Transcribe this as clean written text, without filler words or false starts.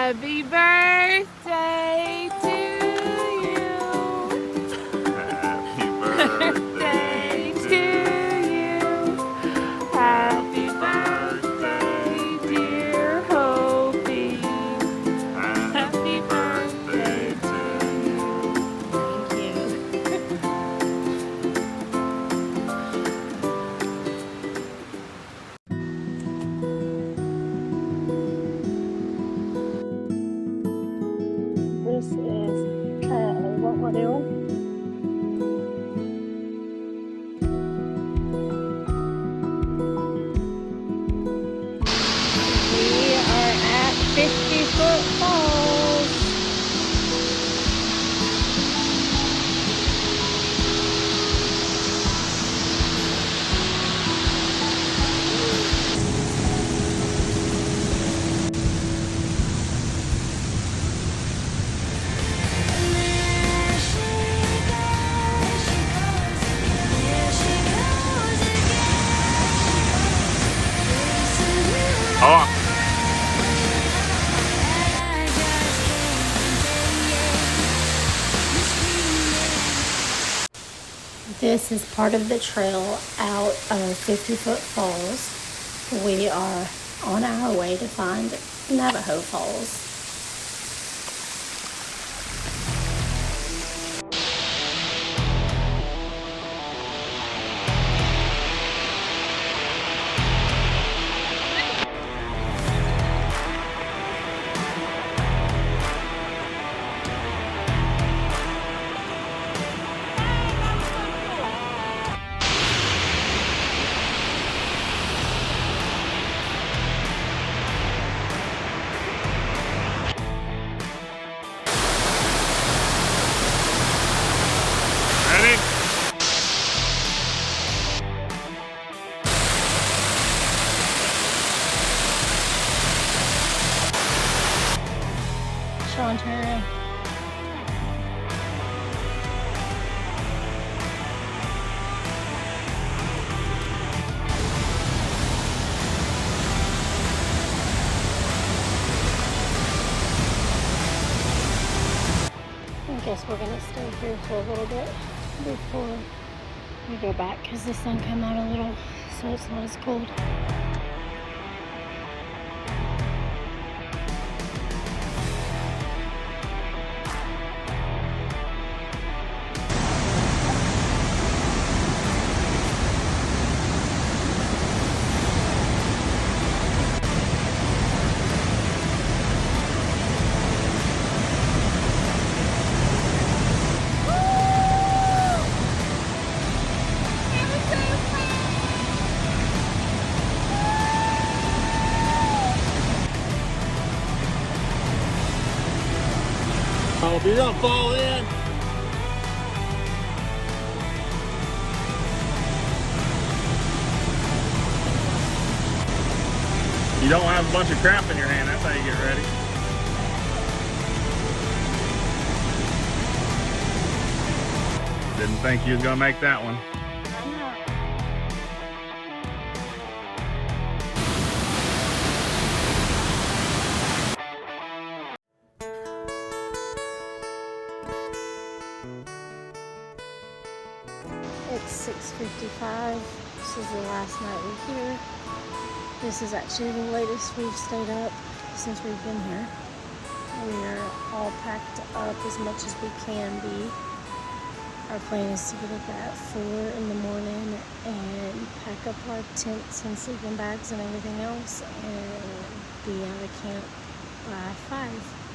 Happy birthday to you. Happy birthday to you. Happy birthday, dear Hopi. Happy birthday to you. Thank you. This is what we're doing. We are at 50-foot falls. Oh. This is part of the trail out of 50-foot falls. We are on our way to find Navajo Falls. Ready? Sean, turn around. I guess we're gonna stay here for a little bit before we go back because the sun came out a little, so it's not as cold. Oh, if you're gonna fall in. You don't have a bunch of crap in your hand, that's how you get ready. Didn't think you was gonna make that one. It's 6:55. This is the last night we're here. This is actually the latest we've stayed up since we've been here. We're all packed up as much as we can be. Our plan is to get up at 4 in the morning and pack up our tents and sleeping bags and everything else and be out of camp by 5.